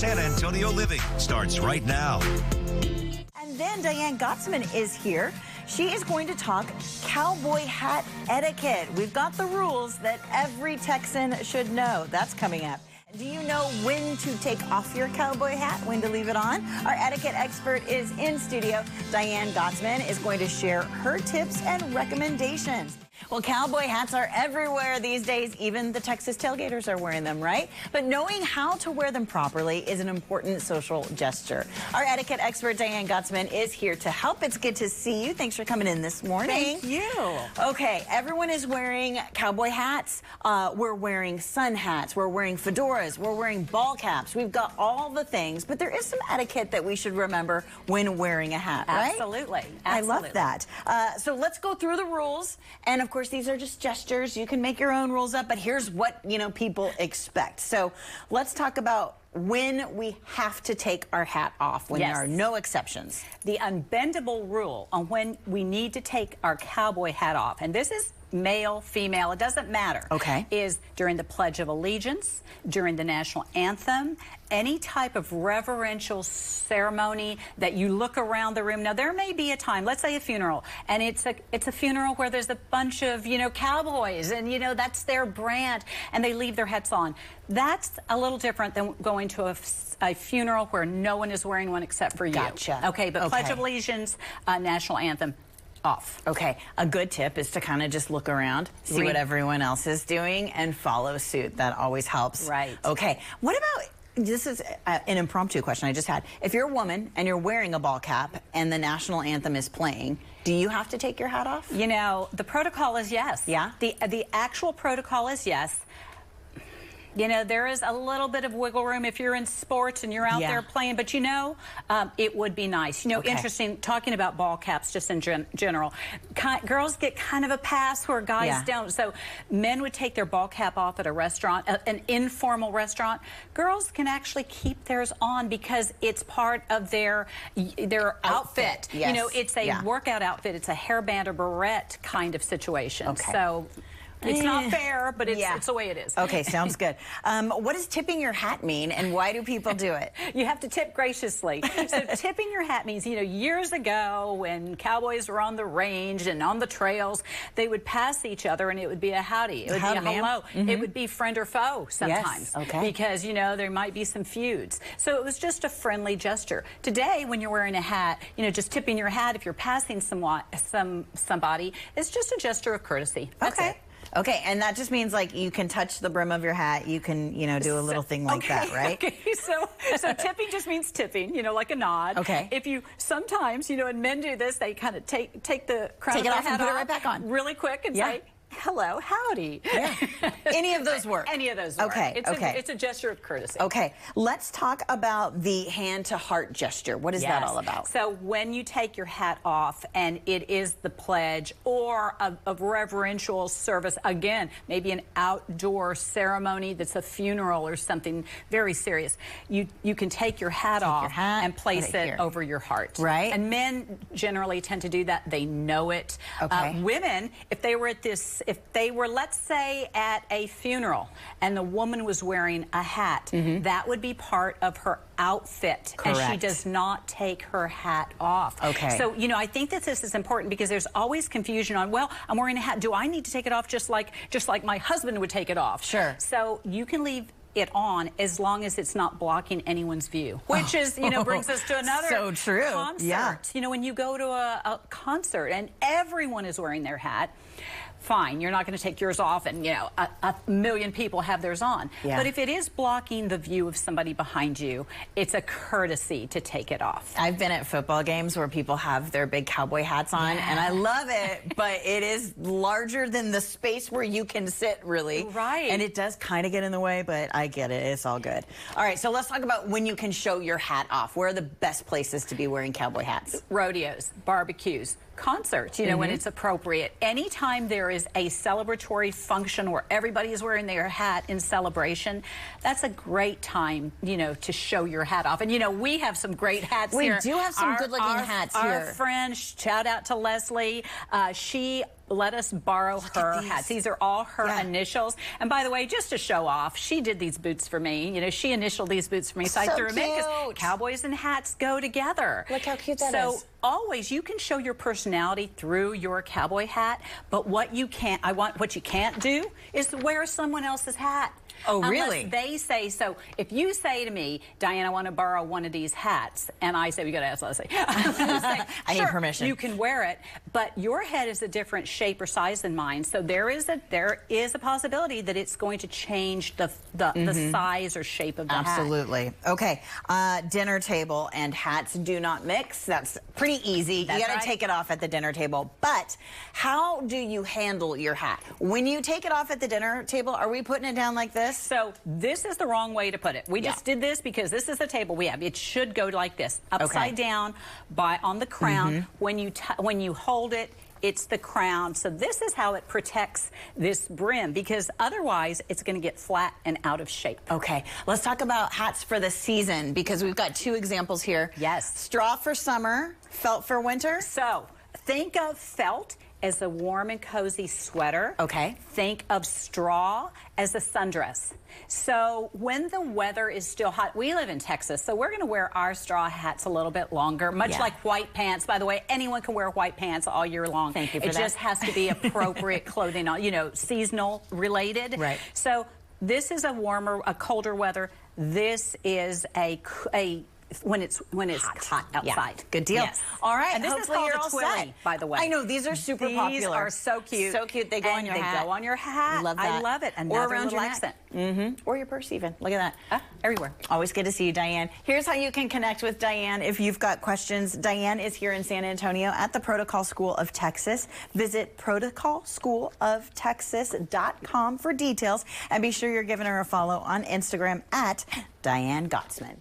San Antonio living starts right now. And then Diane Gottsman is here. She is going to talk cowboy hat etiquette. We've got the rules that every Texan should know. That's coming up. Do you know when to take off your cowboy hat, when to leave it on? Our etiquette expert is in studio. Diane Gottsman is going to share her tips and recommendations. Well, cowboy hats are everywhere these days. Even the Texas tailgaters are wearing them, right? But knowing how to wear them properly is an important social gesture. Our etiquette expert, Diane Gottsman, is here to help. It's good to see you. Thanks for coming in this morning. Thank you. Okay, everyone is wearing cowboy hats. We're wearing sun hats. We're wearing fedoras. We're wearing ball caps. We've got all the things, but there is some etiquette that we should remember when wearing a hat, right? Absolutely. I love that. So let's go through the rules. And of course, these are just gestures. You can make your own rules up, but here's what, people expect. So let's talk about when we have to take our hat off, when there are no exceptions. The unbendable rule on when we need to take our cowboy hat off, and this is male, female, it doesn't matter, is during the Pledge of Allegiance, during the national anthem, any type of reverential ceremony that you look around the room. Now, there may be a time, let's say a funeral, and it's a funeral where there's a bunch of, cowboys, and, that's their brand, and they leave their hats on. That's a little different than going to a funeral where no one is wearing one except for you. Gotcha. Okay, but Pledge of Allegiance, national anthem, off. Okay, a good tip is to kind of just look around, see what everyone else is doing, and follow suit. That always helps. Right. Okay, what about, this is an impromptu question I just had. If you're a woman and you're wearing a ball cap and the national anthem is playing, do you have to take your hat off? The protocol is yes. Yeah? The actual protocol is yes. There is a little bit of wiggle room if you're in sports and you're out there playing, but it would be nice. Interesting, talking about ball caps just in general. Girls get kind of a pass where guys don't. So men would take their ball cap off at a restaurant, an informal restaurant. Girls can actually keep theirs on because it's part of their outfit. Yes. It's a workout outfit. It's a hairband or barrette kind of situation. So it's not fair, but it's the way it is. Okay, sounds good. What does tipping your hat mean, and why do people do it? You have to tip graciously. So tipping your hat means, years ago when cowboys were on the range and on the trails, they would pass each other and it would be a howdy. It would be a hello. It would be friend or foe sometimes. Because, there might be some feuds. So it was just a friendly gesture. Today, when you're wearing a hat, just tipping your hat if you're passing somebody, it's just a gesture of courtesy. That's it. Okay, and that just means you can touch the brim of your hat. You can, do a little thing like that, right? Okay, so tipping just means tipping, like a nod. Okay. If you sometimes, and men do this, they kind of take the crown of their hat and put it right back on really quick and say, hello, howdy. Yeah. Any of those work? Any of those work. Okay, It's a gesture of courtesy. Okay, let's talk about the hand-to-heart gesture. What is that all about? So when you take your hat off and it is the pledge or a reverential service, again, maybe an outdoor ceremony that's a funeral or something very serious, you can take your hat off and place it over your heart. Right. And men generally tend to do that. They know it. Okay. Women, if they were, let's say, at a funeral and the woman was wearing a hat, that would be part of her outfit. Correct. And she does not take her hat off. Okay. So, I think that this is important because there's always confusion on, well, I'm wearing a hat. Do I need to take it off just like my husband would take it off? Sure. So you can leave it on as long as it's not blocking anyone's view, which is, brings us to another concert. Yeah. When you go to a concert and everyone is wearing their hat, fine, you're not going to take yours off and, a million people have theirs on. Yeah. But if it is blocking the view of somebody behind you, it's a courtesy to take it off. I've been at football games where people have their big cowboy hats on, and I love it, but it is larger than the space where you can sit, really. Right. And it does kind of get in the way, but I get it. It's all good. All right, so let's talk about when you can show your hat off. Where are the best places to be wearing cowboy hats? Rodeos, barbecues, concerts, when it's appropriate. Anytime there is a celebratory function where everybody is wearing their hat in celebration, that's a great time, to show your hat off. And, we have some great hats here. We do have some good-looking hats here. Our friend, shout out to Leslie, she let us borrow her hats. These are all her initials. And by the way, just to show off, she did these boots for me. You know, she initialed these boots for me, so I threw them in because cowboys and hats go together. Look how cute that is. So always, you can show your personality through your cowboy hat, but what you can't do is wear someone else's hat. Oh, really? Unless they say so. If you say to me, Diane, I want to borrow one of these hats, and I say, we got to ask Leslie. I need permission. You can wear it, but your head is a different shape or size than mine, so there is a possibility that it's going to change the size or shape of the hat. Absolutely. Okay. Dinner table and hats do not mix. That's pretty easy. You got to take it off at the dinner table. But how do you handle your hat? When you take it off at the dinner table, are we putting it down like this? So this is the wrong way to put it. We just did this because this is the table we have. It should go like this, upside down on the crown. When you hold it, it's the crown. So this is how it protects this brim, because otherwise it's going to get flat and out of shape. Okay, let's talk about hats for the season, because we've got two examples here. Yes. Straw for summer, felt for winter. So think of felt as a warm and cozy sweater. Okay. Think of straw as a sundress. So when the weather is still hot, we live in Texas, so we're going to wear our straw hats a little bit longer, much like white pants. By the way, anyone can wear white pants all year long. Thank you for that. It just has to be appropriate clothing, you know, seasonal related. Right. So this is a colder weather. This is when it's hot outside. Yeah. Good deal. Yes. All right. And this is called a twilly, by the way. I know, these are super popular. These are so cute. So cute. They go on your hat. They go on your hat. Love that. I love it. Another or around your accent. Or your purse even. Look at that. Everywhere. Always good to see you, Diane. Here's how you can connect with Diane if you've got questions. Diane is here in San Antonio at the Protocol School of Texas. Visit protocolschooloftexas.com for details, and be sure you're giving her a follow on Instagram at Diane Gottsman.